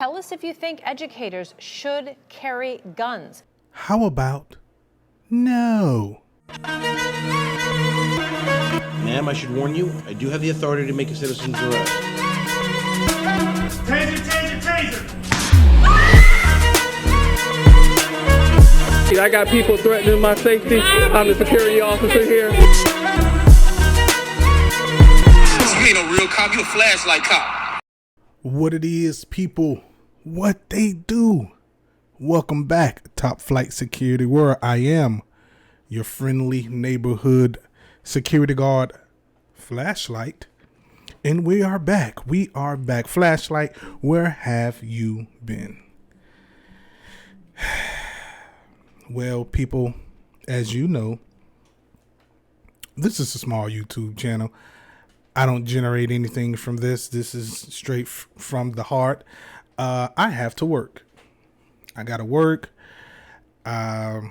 Tell us if you think educators should carry guns. How about no? Ma'am, I should warn you, I do have the authority to make a citizen's arrest. Taser, taser, taser! I got people threatening my safety. I'm the security officer here. You ain't no real cop, you a flashlight cop. What it is, people, what they do. Welcome back, Top Flight Security, where I am your friendly neighborhood security guard, Flashlight. And we are back. We are back. Flashlight, where have you been? Well, people, as you know, this is a small YouTube channel. I don't generate anything from this. This is straight from the heart. I have to work. I got to work. The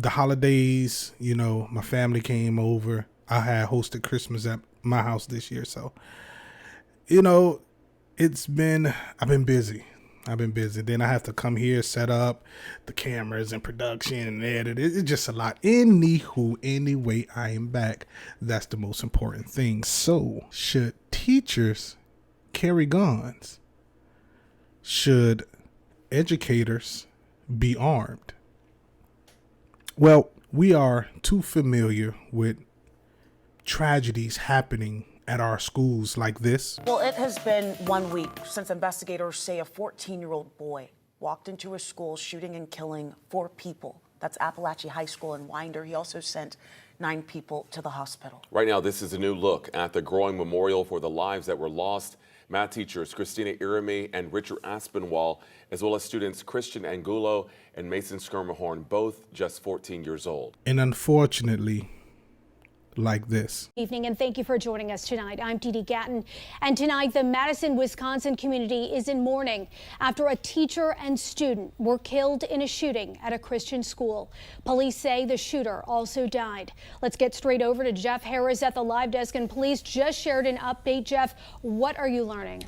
holidays, you know, my family came over. I had hosted Christmas at my house this year. So, you know, I've been busy. Then I have to come here, set up the cameras and production and edit. It's just a lot. Anyway, I am back. That's the most important thing. So, should teachers carry guns? Should educators be armed? Well, we are too familiar with tragedies happening at our schools like this. Well, it has been 1 week since investigators say a 14-year-old boy walked into a school shooting and killing 4 people. That's Appalachia High School in Winder. He also sent 9 people to the hospital. Right now, this is a new look at the growing memorial for the lives that were lost. Math teachers Christina Irami and Richard Aspinwall, as well as students Christian Angulo and Mason Skirmahorn, both just 14 years old. And unfortunately, like this. Evening, and thank you for joining us tonight. I'm Dee Dee Gatton, and tonight the Madison, Wisconsin community is in mourning after a teacher and student were killed in a shooting at a Christian school. Police say the shooter also died. Let's get straight over to Jeff Harris at the live desk, and police just shared an update. Jeff, what are you learning?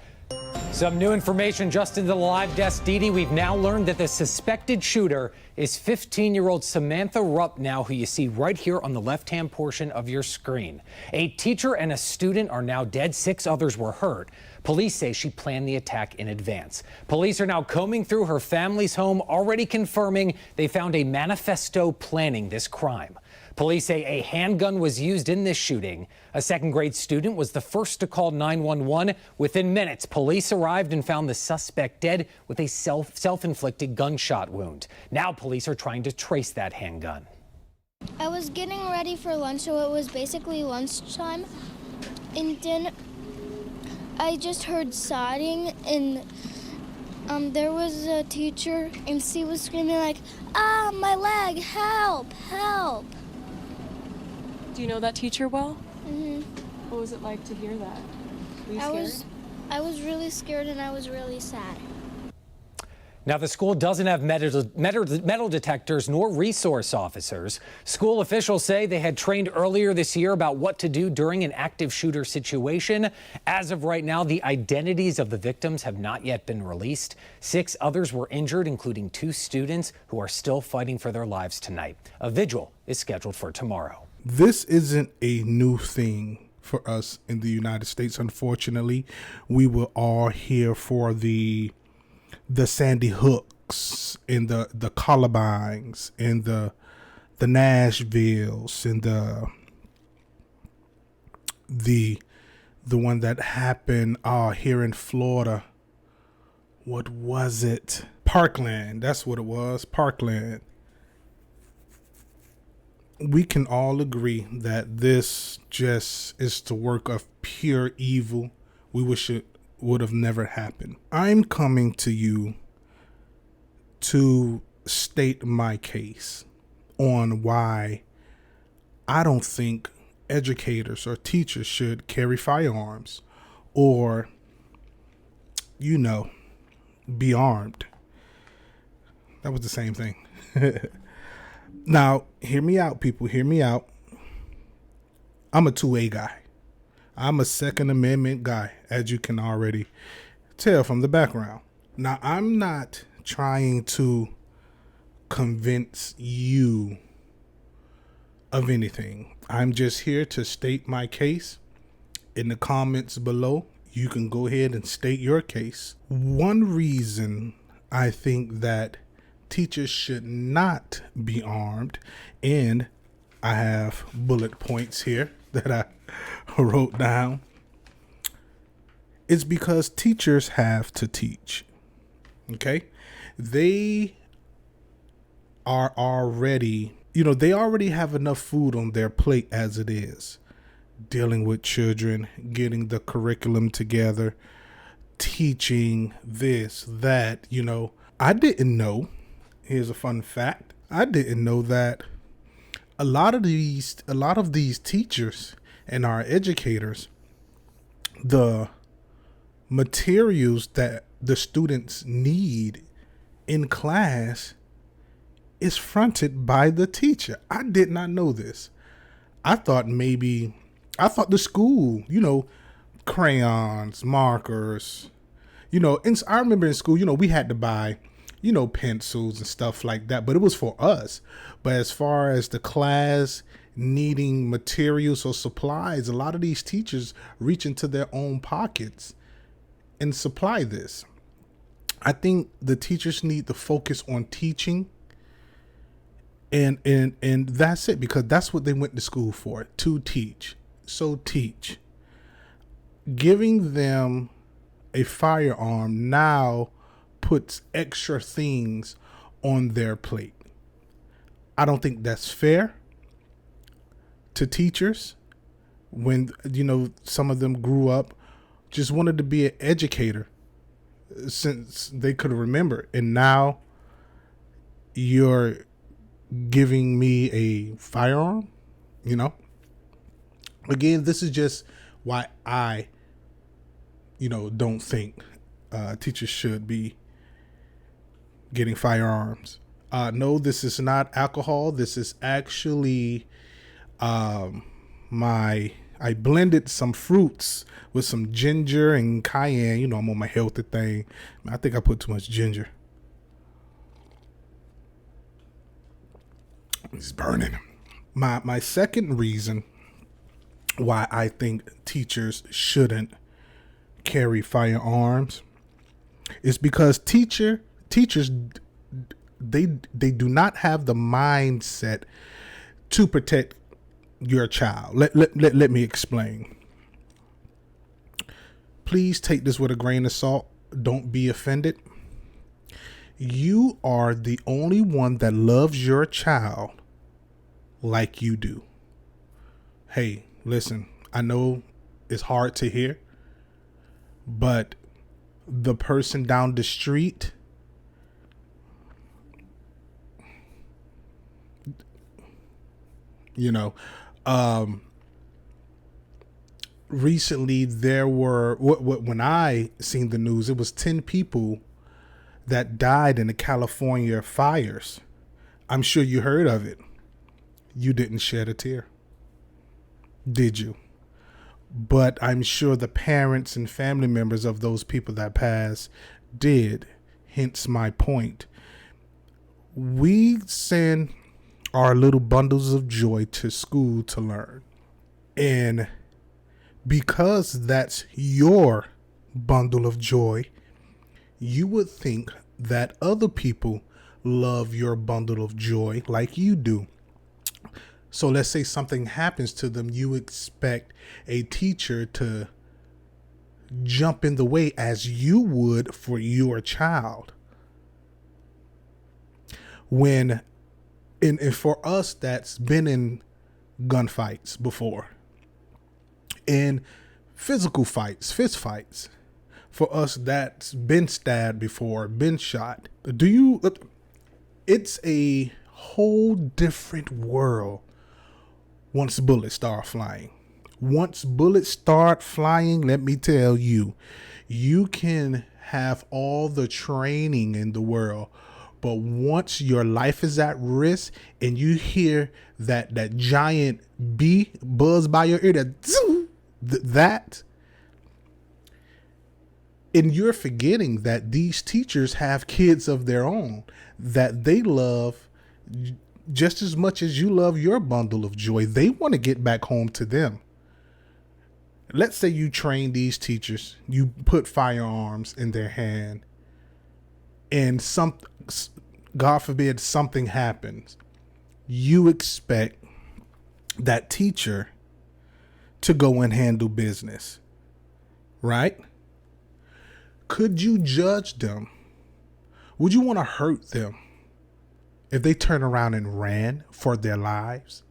Some new information just into the live desk, Dee Dee. We've now learned that the suspected shooter is 15-year-old Samantha Rupp, now who you see right here on the left-hand portion of your screen. A teacher and a student are now dead. 6 others were hurt. Police say she planned the attack in advance. Police are now combing through her family's home, already confirming they found a manifesto planning this crime. Police say a handgun was used in this shooting. A second-grade student was the first to call 911. Within minutes, police arrived and found the suspect dead with a self-inflicted gunshot wound. Now police are trying to trace that handgun. I was getting ready for lunch, so it was basically lunchtime. And then I just heard sobbing, and there was a teacher, and she was screaming like, "Ah, my leg, help, help." Do you know that teacher well? Mm-hmm. What was it like to hear that? Were you scared? I was really scared, and I was really sad. Now, the school doesn't have metal detectors nor resource officers. School officials say they had trained earlier this year about what to do during an active shooter situation. As of right now, the identities of the victims have not yet been released. 6 others were injured, including 2 students who are still fighting for their lives tonight. A vigil is scheduled for tomorrow. This isn't a new thing for us in the United States. Unfortunately, we were all here for the Sandy Hooks and the Columbines and the Nashvilles and the one that happened here in Florida. What was it? Parkland. That's what it was. Parkland. We can all agree that this just is the work of pure evil. We wish it would have never happened. I'm coming to you to state my case on why I don't think educators or teachers should carry firearms or, you know, be armed. That was the same thing. Now, hear me out, people. Hear me out. I'm a 2A guy. I'm a Second Amendment guy, as you can already tell from the background. Now, I'm not trying to convince you of anything. I'm just here to state my case. In the comments below, you can go ahead and state your case. One reason I think that teachers should not be armed, and I have bullet points here that I wrote down, is because teachers have to teach. Okay? They are already, they already have enough food on their plate as it is. Dealing with children, getting the curriculum together, teaching this, that, I didn't know. Here's a fun fact. I didn't know that a lot of these teachers and our educators, the materials that the students need in class is fronted by the teacher. I did not know this. I thought the school, crayons, markers, and I remember in school, we had to buy, pencils and stuff like that, but it was for us. But as far as the class needing materials or supplies, a lot of these teachers reach into their own pockets and supply this. I think the teachers need to focus on teaching. And that's it, because that's what they went to school for, to teach. So teach. Giving them a firearm now puts extra things on their plate. I don't think that's fair to teachers when, some of them grew up, just wanted to be an educator since they could remember. And now you're giving me a firearm, Again, this is just why I, don't think teachers should be getting firearms. No, this is not alcohol. This is actually I blended some fruits with some ginger and cayenne. I'm on my healthy thing. I think I put too much ginger. It's burning. My second reason why I think teachers shouldn't carry firearms is because teachers they do not have the mindset to protect your child. Let me explain. Please take this with a grain of salt. Don't be offended. You are the only one that loves your child like you do. Hey, listen, I know it's hard to hear, but the person down the street, recently there were, when I seen the news, it was 10 people that died in the California fires. I'm sure you heard of it. You didn't shed a tear, did you? But I'm sure the parents and family members of those people that passed did. Hence my point. We send our little bundles of joy to school to learn. And because that's your bundle of joy, you would think that other people love your bundle of joy like you do. So let's say something happens to them, you expect a teacher to jump in the way as you would for your child. And for us that's been in gunfights before, in physical fights, fist fights, for us that's been stabbed before, been shot, it's a whole different world once bullets start flying. Once bullets start flying, let me tell you, you can have all the training in the world, but once your life is at risk and you hear that giant bee buzz by your ear, that And you're forgetting that these teachers have kids of their own that they love just as much as you love your bundle of joy. They want to get back home to them. Let's say you train these teachers, you put firearms in their hand, and God forbid something happens. You expect that teacher to go and handle business, right? Could you judge them? Would you want to hurt them if they turn around and ran for their lives?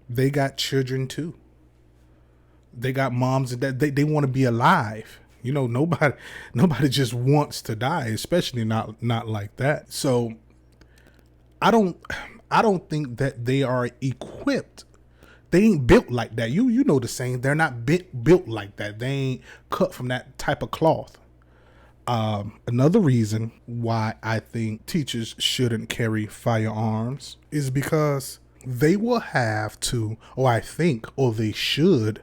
They got children too. They got moms that they want to be alive. You know, nobody just wants to die, especially not like that. So I don't think that they are equipped. They ain't built like that. You know the saying, they're not built like that. They ain't cut from that type of cloth. Another reason why I think teachers shouldn't carry firearms is because they will have to, or they should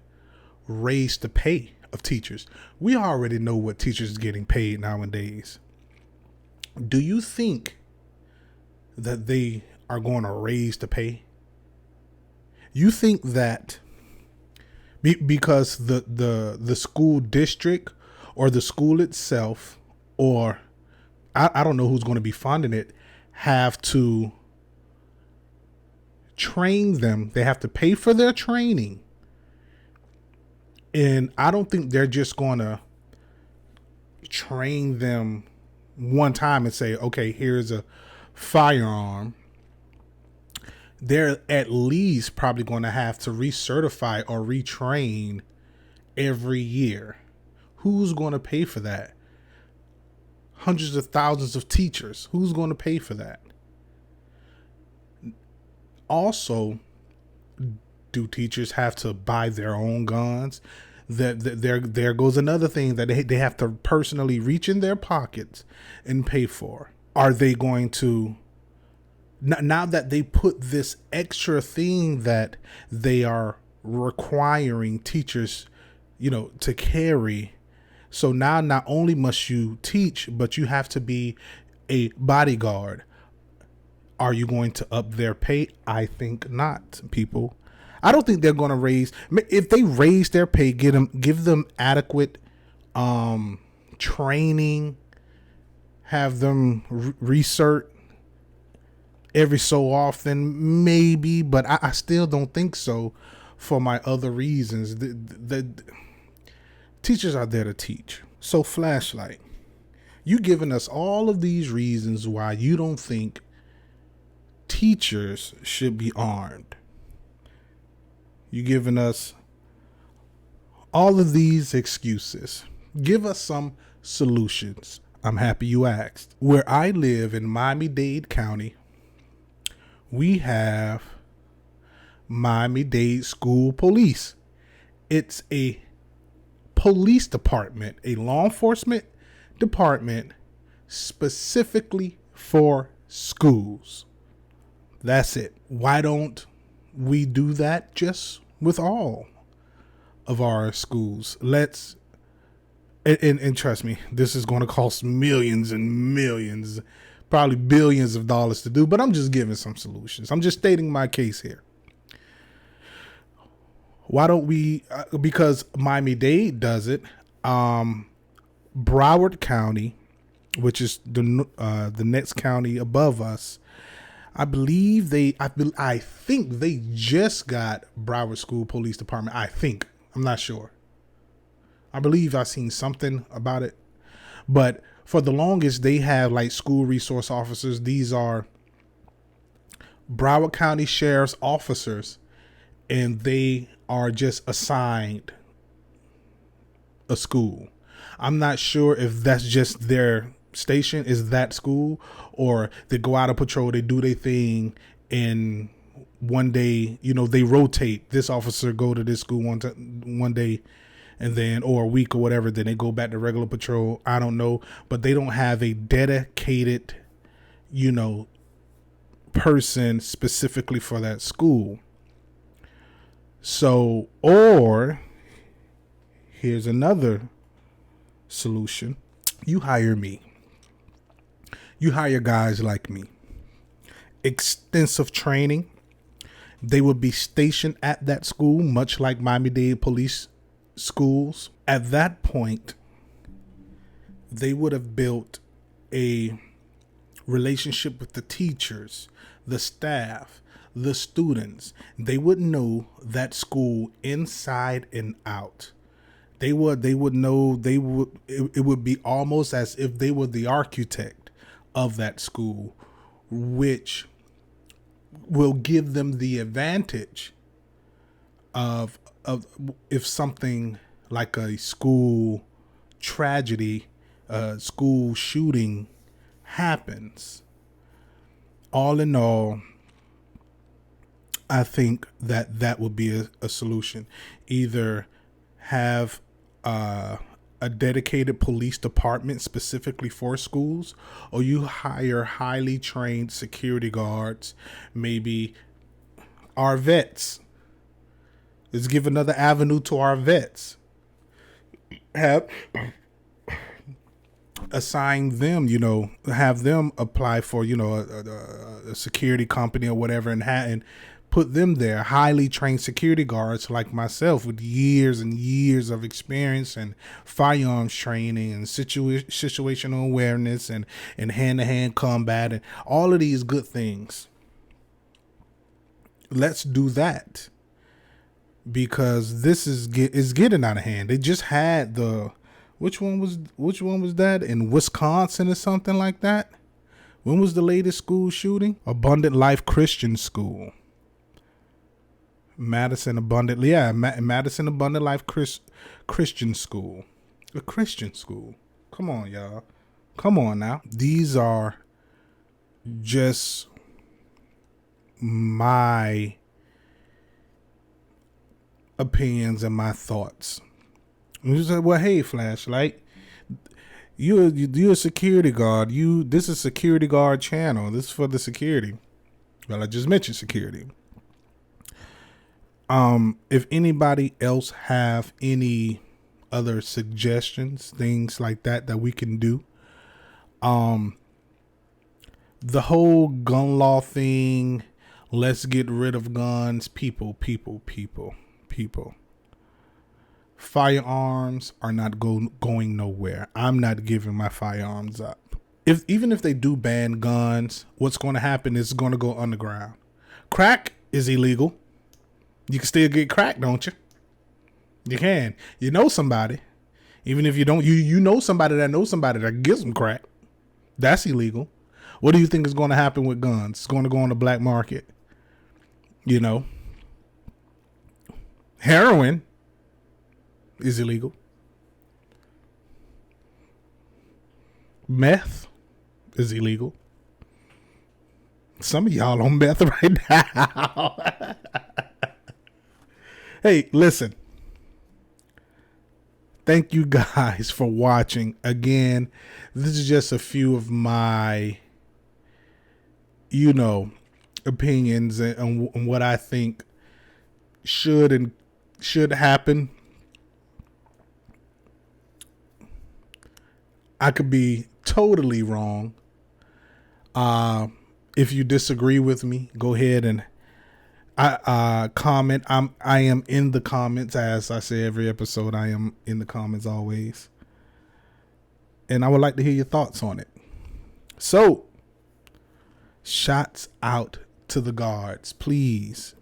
raise the pay of teachers. We already know what teachers are getting paid nowadays. Do you think that they are going to raise the pay? You think that because the school district or the school itself, or I don't know who's going to be funding it, have to train them. They have to pay for their training. And I don't think they're just going to train them one time and say, okay, here's a firearm. They're at least probably going to have to recertify or retrain every year. Who's going to pay for that? Hundreds of thousands of teachers. Who's going to pay for that? Also, do teachers have to buy their own guns? There goes another thing that they have to personally reach in their pockets and pay for. Are they going to, now that they put this extra thing that they are requiring teachers, to carry, so now not only must you teach, but you have to be a bodyguard. Are you going to up their pay? I think not, people. I don't think they're going to raise. If they raise their pay, give them adequate training, have them recert every so often, maybe, but I still don't think so for my other reasons. The teachers are there to teach. So Flashlight, you giving us all of these reasons why you don't think teachers should be armed. You're giving us all of these excuses. Give us some solutions. I'm happy you asked. Where I live in Miami-Dade County, we have Miami-Dade School Police. It's a police department, a law enforcement department specifically for schools. That's it. Why don't we do that just with all of our schools? Let's, and trust me, this is going to cost millions and millions, probably billions of dollars to do, but I'm just giving some solutions. I'm just stating my case here. Why don't we, because Miami-Dade does it, Broward County, which is the next county above us, I think they just got Broward School Police Department. I'm not sure. I believe I've seen something about it, but for the longest they have like school resource officers. These are Broward County Sheriff's officers, and they are just assigned a school. I'm not sure if that's just their station is that school, or they go out of patrol, they do their thing, and one day, they rotate. This officer go to this school one day, and then, or a week or whatever, then they go back to regular patrol. I don't know, but they don't have a dedicated, person specifically for that school. So, or here's another solution. You hire me. You hire guys like me. Extensive training. They would be stationed at that school, much like Miami-Dade police schools. At that point, they would have built a relationship with the teachers, the staff, the students. They would know that school inside and out. It would be almost as if they were the architect of that school, which will give them the advantage of if something like a school tragedy, school shooting happens. All in all, I think that would be a solution. Either have a dedicated police department specifically for schools, or you hire highly trained security guards, maybe our vets. Let's give another avenue to our vets. Have assign them, have them apply for, a security company or whatever, and put them there, highly trained security guards like myself with years and years of experience and firearms training and situational awareness and hand-to-hand combat and all of these good things. Let's do that, because this is getting out of hand. They just had which one was that in Wisconsin or something like that? When was the latest school shooting? Abundant Life Christian School. Madison Abundant Life Christian School. A Christian school. Come on, y'all. Come on now. These are just my opinions and my thoughts. You say, well, hey, Flashlight, you're a security guard. This is security guard channel. This is for the security. Well, I just mentioned security. If anybody else have any other suggestions, things like that we can do. The whole gun law thing, let's get rid of guns. People. Firearms are not going nowhere. I'm not giving my firearms up. Even if they do ban guns, what's going to happen is it's going to go underground. Crack is illegal. You can still get crack, don't you? You can. You know somebody. Even if you don't, you know somebody that gives them crack. That's illegal. What do you think is going to happen with guns? It's going to go on the black market. Heroin is illegal. Meth is illegal. Some of y'all on meth right now. Hey, listen. Thank you guys for watching. Again, this is just a few of my, opinions and what I think should happen. I could be totally wrong. If you disagree with me, go ahead and comment. I am in the comments, as I say every episode. I am in the comments always, and I would like to hear your thoughts on it. So, shots out to the guards, please.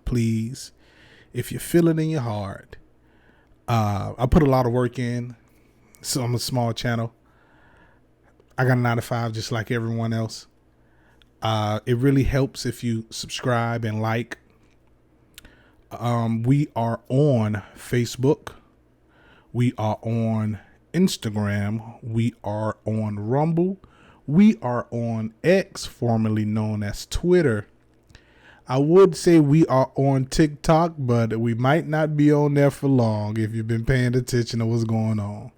If you feel it in your heart, I put a lot of work in. So I'm a small channel. I got a 9 to 5 just like everyone else. It really helps if you subscribe and like. We are on Facebook. We are on Instagram. We are on Rumble. We are on X, formerly known as Twitter. I would say we are on TikTok, but we might not be on there for long if you've been paying attention to what's going on.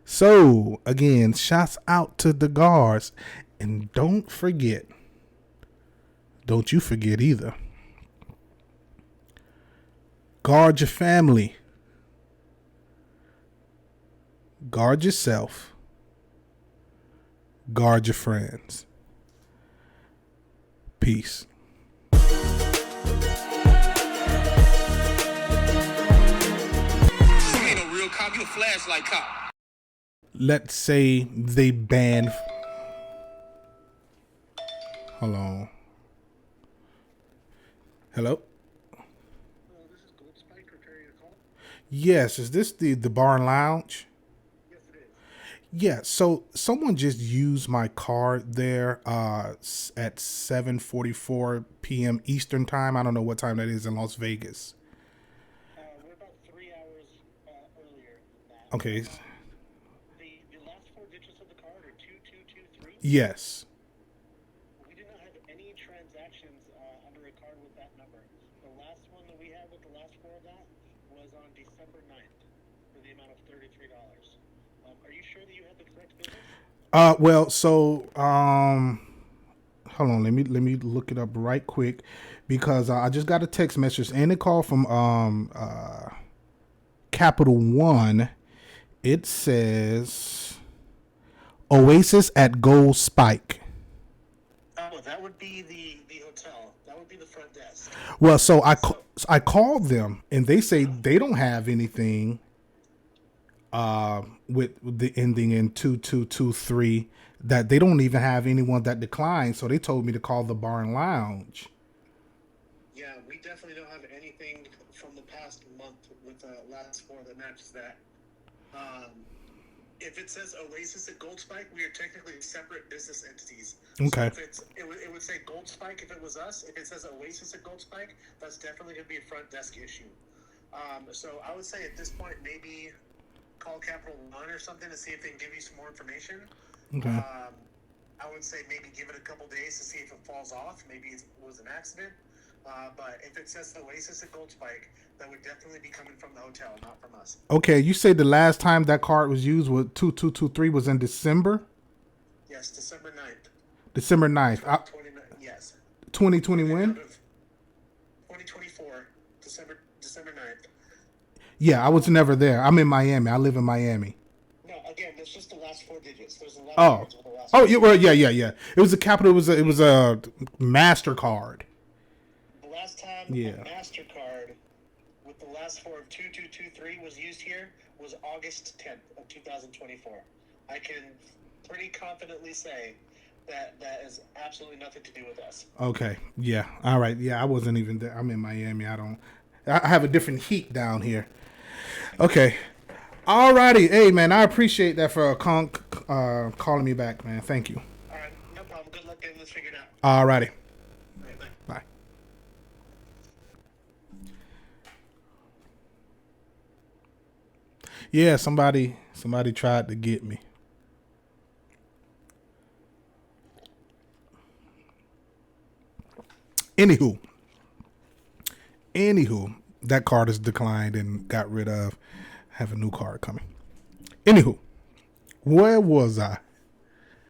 So, again, shouts out to the guards. And don't you forget either. Guard your family. guard yourself, guard your friends. Peace. You ain't no real cop, you a flashlight cop. Let's say they ban. Hold on. Hello? Yes, is this the bar and lounge? Yes, it is. Yeah, so someone just used my card there at 7:44 p.m. Eastern time. I don't know what time that is in Las Vegas. We're about 3 hours earlier than that. Okay. The last four digits of the card are 2223. Yes. We do not have any transactions under a card with that number. The last one that we had with the last four of that was on December 9th for the amount of $33. Are you sure that you had the correct business? Well, so hold on, let me look it up right quick because I just got a text message and a call from Capital One. It says Oasis at Gold Spike. Oh, that would be the hotel. That would be the front desk. Well, so I called them and they say they don't have anything with the ending in 2223, that they don't even have anyone that declined. So they told me to call the bar and lounge. Yeah, we definitely don't have anything from the past month with the last four that matches that. If it says Oasis at Gold Spike, we are technically separate business entities. Okay. So if it would say Gold Spike if it was us. If it says Oasis at Gold Spike, that's definitely going to be a front desk issue. So I would say at this point, maybe call Capital One or something to see if they can give you some more information. Okay. I would say maybe give it a couple days to see if it falls off. Maybe it was an accident. But if it says Oasis at Gold Spike, that would definitely be coming from the hotel, not from us. Okay, you say the last time that card was used with 2223 was in December? Yes, December 9th. December 9th. 2020, yes. 2020 when? 2024, December 9th. Yeah, I was never there. I'm in Miami. I live in Miami. No, again, that's just the last four digits. There's a lot of Oh. cards with the last Oh, four yeah, well, yeah. It was a Capital. It was a MasterCard. The last time Yeah. a MasterCard with the last four of 2223 was used here was August 10th of 2024. I can pretty confidently say that is absolutely nothing to do with us. Okay. Yeah. All right. Yeah, I wasn't even there. I'm in Miami. I have a different heat down here. Okay. All righty. Hey, man, I appreciate that for calling me back, man. Thank you. All right. No problem. Good luck getting this figured out. All righty. All right, bye. Bye. Yeah, somebody tried to get me. Anywho, that card is declined and got rid of. Have a new card coming. Anywho, where was I?